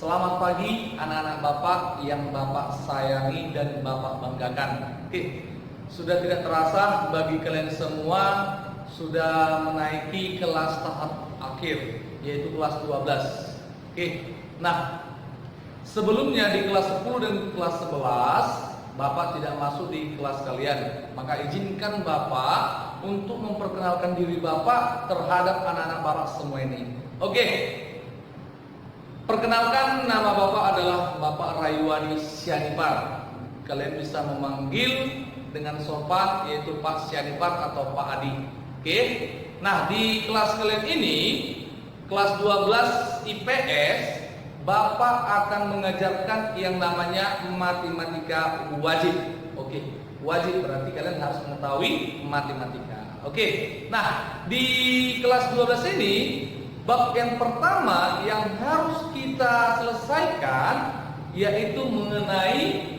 Selamat pagi anak-anak Bapak yang Bapak sayangi dan Bapak banggakan. Oke, sudah tidak terasa bagi kalian semua sudah menaiki kelas tahap akhir, yaitu kelas 12. Oke, nah sebelumnya di kelas 10 dan kelas 11 Bapak tidak masuk di kelas kalian. Maka izinkan Bapak untuk memperkenalkan diri Bapak terhadap anak-anak Bapak semua ini. Oke. Perkenalkan, nama Bapak adalah Bapak Rayuwani Sianipar. Kalian bisa memanggil dengan sopan yaitu Pak Sianipar atau Pak Adi. Oke. Nah, di kelas kalian ini, kelas 12 IPS, Bapak akan mengajarkan yang namanya matematika wajib. Oke. Wajib berarti kalian harus mengetahui matematika. Oke. Nah, di kelas 12 ini bab yang pertama yang harus kita selesaikan yaitu mengenai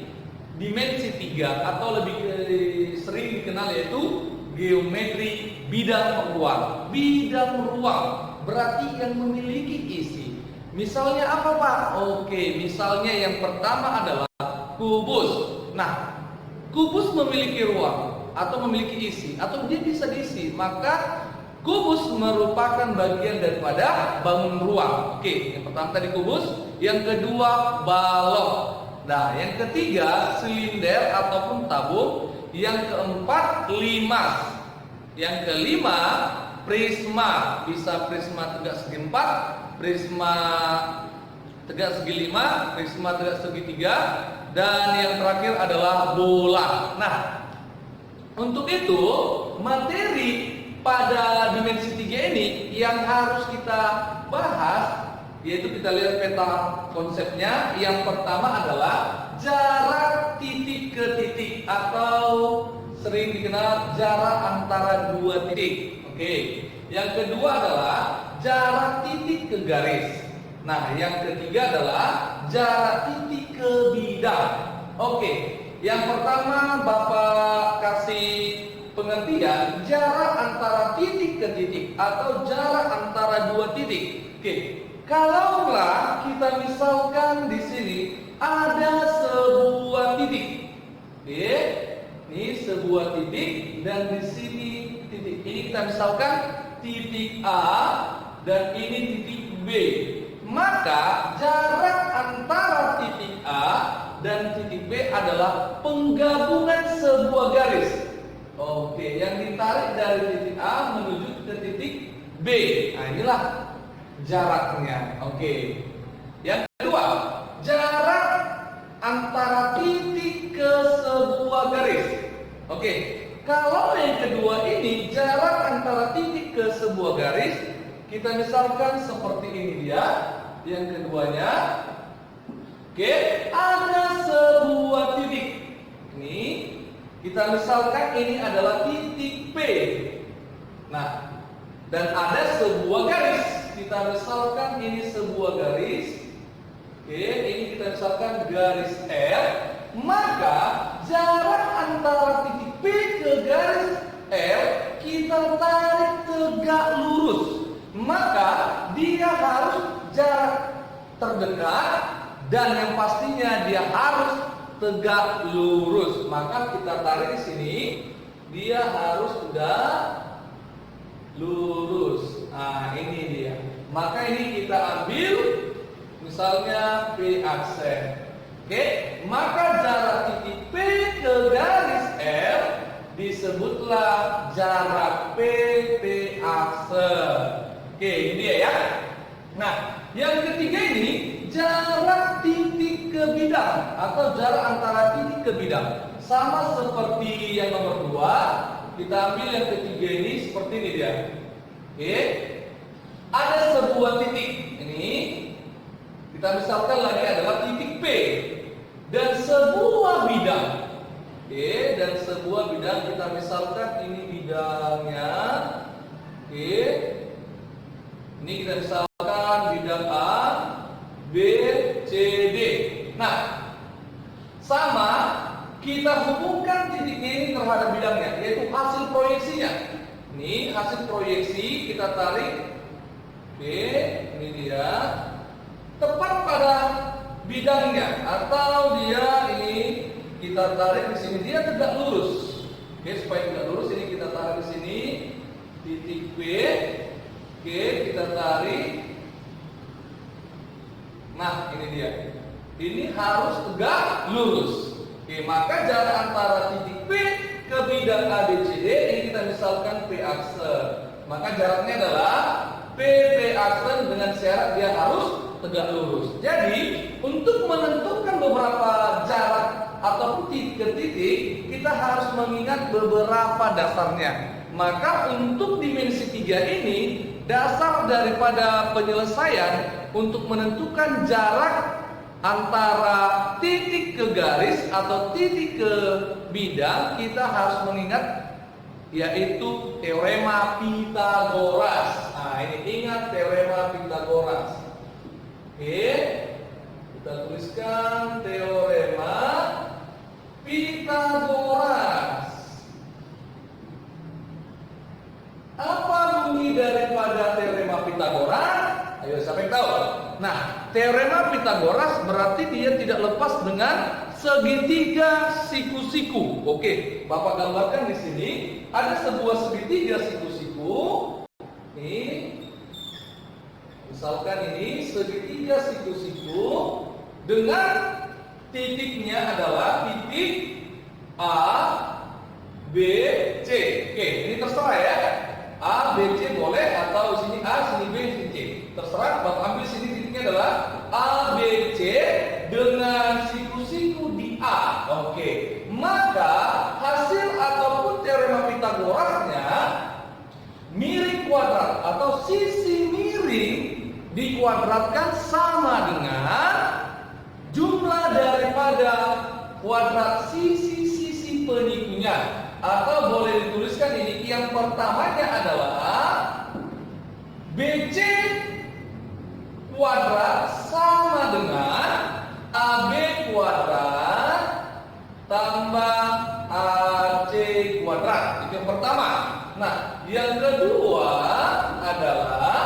dimensi 3 atau lebih sering dikenal yaitu geometri bidang ruang. Bidang ruang berarti yang memiliki isi. Misalnya apa Pak? Oke, misalnya yang pertama adalah kubus. Nah, kubus memiliki ruang atau memiliki isi atau dia bisa diisi, maka kubus merupakan bagian daripada bangun ruang. Oke, yang pertama tadi kubus, yang kedua balok. Nah, yang ketiga silinder ataupun tabung, yang keempat limas. Yang kelima prisma, bisa prisma tegak segi 4, prisma tegak segi 5, prisma tegak segi 3, dan yang terakhir adalah bola. Nah, untuk itu materi pada dimensi 3 ini yang harus kita bahas yaitu kita lihat peta konsepnya. Yang pertama adalah jarak titik ke titik atau sering dikenal jarak antara dua titik. Oke. Yang kedua adalah jarak titik ke garis. Nah, yang ketiga adalah jarak titik ke bidang. Oke. Yang pertama Bapak kasih pengertian jarak antara titik ke titik atau jarak antara dua titik. Oke, kalaulah kita misalkan di sini ada sebuah titik. Oke, ini sebuah titik dan di sini titik. Ini kita misalkan titik A dan ini titik B. Maka jarak antara titik A dan titik B adalah penggabungan sebuah garis. Oke, yang ditarik dari titik A menuju ke titik B. Nah, inilah jaraknya. Oke. Yang kedua, jarak antara titik ke sebuah garis. Oke. Kalau yang kedua ini jarak antara titik ke sebuah garis, kita misalkan seperti ini dia. Yang keduanya, oke, ada sebuah titik. Ini kita misalkan ini adalah titik P. Nah, dan ada sebuah garis. Kita misalkan ini sebuah garis. Oke, ini kita misalkan garis R. Maka jarak antara titik P ke garis R kita tarik tegak lurus. Maka dia harus jarak terdekat dan yang pastinya dia harus tegak lurus. Maka kita tarik di sini, dia harus sudah lurus. Nah, ini dia. Maka ini kita ambil misalnya P aksen. Oke, maka jarak titik P ke garis R disebutlah jarak P aksen. Oke, ini dia ya. Nah, yang ketiga ini jarak titik ke bidang atau jarak antara titik ke bidang. Sama seperti yang nomor 2, kita ambil yang ketiga ini seperti ini dia. Oke. Ada sebuah titik. Ini kita misalkan lagi adalah titik P dan sebuah bidang. Oke, dan sebuah bidang kita misalkan ini bidangnya. Oke. Ini kita misalkan bidang A, B, C, D. Nah, sama kita hubungkan titiknya ini terhadap bidangnya, yaitu hasil proyeksinya. Ini hasil proyeksi kita tarik. Oke, ini dia. tepat pada bidangnya, atau dia ini kita tarik di sini dia tegak lurus. Oke, supaya tegak lurus ini kita tarik di sini titik P. Oke, kita tarik. Nah, ini dia. Ini harus tegak lurus. Oke, maka jarak antara titik P ke bidang ABCD ini kita misalkan P aksen. Maka jaraknya adalah PP aksen dengan syarat dia harus tegak lurus. Jadi, untuk menentukan beberapa jarak atau titik ke titik, kita harus mengingat beberapa dasarnya. Maka untuk dimensi 3 ini, dasar daripada penyelesaian untuk menentukan jarak antara titik ke garis atau titik ke bidang, kita harus mengingat yaitu teorema Pitagoras. Nah, ini ingat teorema Pitagoras. Oke, kita tuliskan teorema Pitagoras. Apa bunyi daripada teorema Pitagoras? Ayo, siapa yang tahu? Nah, teorema Pitagoras berarti dia tidak lepas dengan segitiga siku-siku. Oke, Bapak gambarkan di sini ada sebuah segitiga siku-siku. Ini, misalkan ini segitiga siku-siku dengan titiknya adalah titik A, B, C. Oke, ini terserah ya. A, B, C boleh, atau sini A, sini B, sini C. Terserah, Bapak ambil sini titiknya adalah A, B, C dengan siku-siku di A. Oke, maka hasil ataupun teorema Pitagorasnya miring kuadrat atau sisi miring dikuadratkan sama dengan jumlah daripada kuadrat sisi-sisi penyikunya. Atau boleh dituliskan ini, yang pertamanya adalah BC kuadrat sama dengan AB kuadrat tambah AC kuadrat. Itu yang pertama. Nah, yang kedua adalah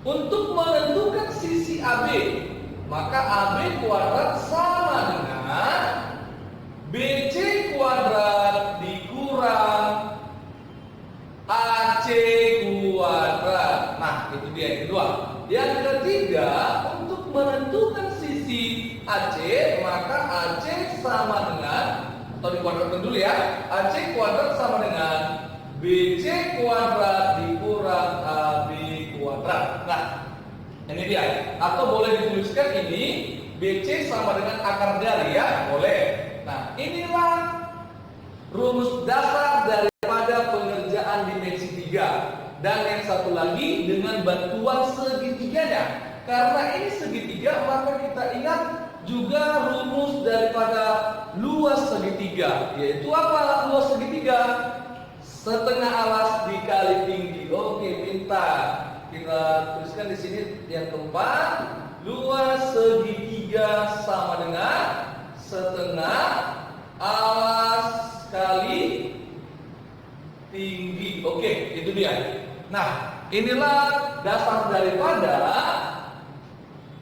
untuk menentukan sisi AB, maka AB kuadrat sama dengan BC kuadrat dikurang AC kuadrat. Nah, itu dia yang kedua. Yang ketiga, untuk menentukan sisi AC, maka AC sama dengan, atau dikuadratkan dulu ya, AC kuadrat sama dengan BC kuadrat dikurang AB kuadrat. Nah, ini dia. Atau boleh dituliskan ini BC sama dengan akar dari ya, boleh. Nah, inilah rumus dasar daripada pengerjaan dimensi 3. Dan yang satu lagi dengan bantuan segitiganya. Karena ini segitiga, maka kita ingat juga rumus daripada luas segitiga. Yaitu apa luas segitiga? Setengah alas dikali tinggi. Oke, pintar. Kita tuliskan di sini yang keempat, luas segitiga sama dengan setengah alas kali tinggi. Oke, itu dia. Nah, inilah dasar daripada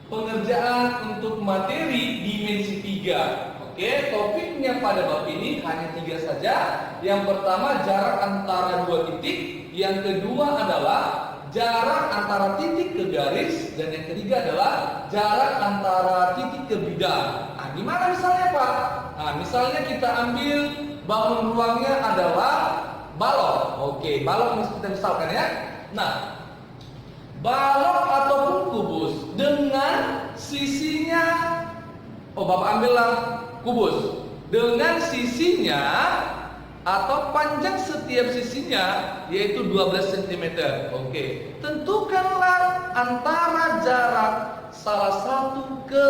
pengerjaan untuk materi dimensi 3. Oke, topiknya pada bab ini hanya 3 saja. Yang pertama jarak antara dua titik, yang kedua adalah jarak antara titik ke garis, dan yang ketiga adalah jarak antara titik ke bidang. Nah, gimana misalnya Pak? Nah, misalnya kita ambil bangun ruangnya adalah balok. Oke, balok kita misalkan ya. Nah, balok ataupun kubus dengan sisinya, oh Bapak ambillah kubus dengan sisinya atau panjang setiap sisinya yaitu 12 cm. Oke, tentukanlah antara jarak salah satu ke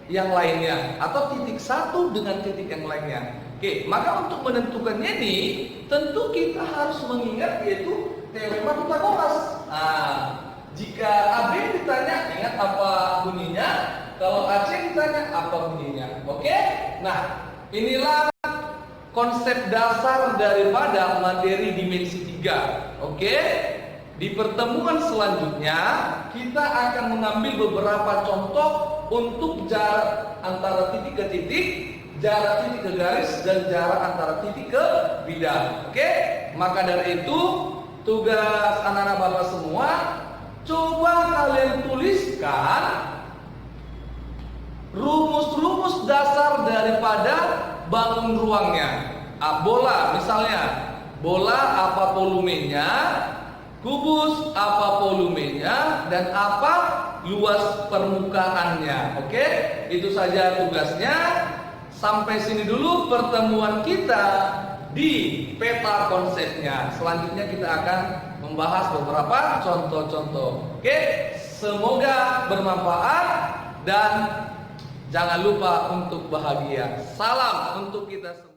yang lainnya atau titik satu dengan titik yang lainnya. Oke, maka untuk menentukannya ini tentu kita harus mengingat yaitu teorema Pitagoras. Nah, jika AB ditanya ingat apa bunyinya, kalau AC ditanya apa bunyinya. Oke? Nah, inilah konsep dasar daripada materi dimensi 3. Oke? Di pertemuan selanjutnya kita akan mengambil beberapa contoh untuk jarak antara titik ke titik, jarak titik ke garis, dan jarak antara titik ke bidang. Oke? Maka dari itu tugas anak-anak Bapak semua, coba kalian tuliskan rumus-rumus dasar daripada bangun ruangnya. Bola misalnya, bola apa volumenya, kubus apa volumenya, dan apa luas permukaannya. Oke, itu saja tugasnya. Sampai sini dulu pertemuan kita di peta konsepnya. Selanjutnya kita akan membahas beberapa contoh-contoh. Oke, semoga bermanfaat dan jangan lupa untuk bahagia. Salam untuk kita semua.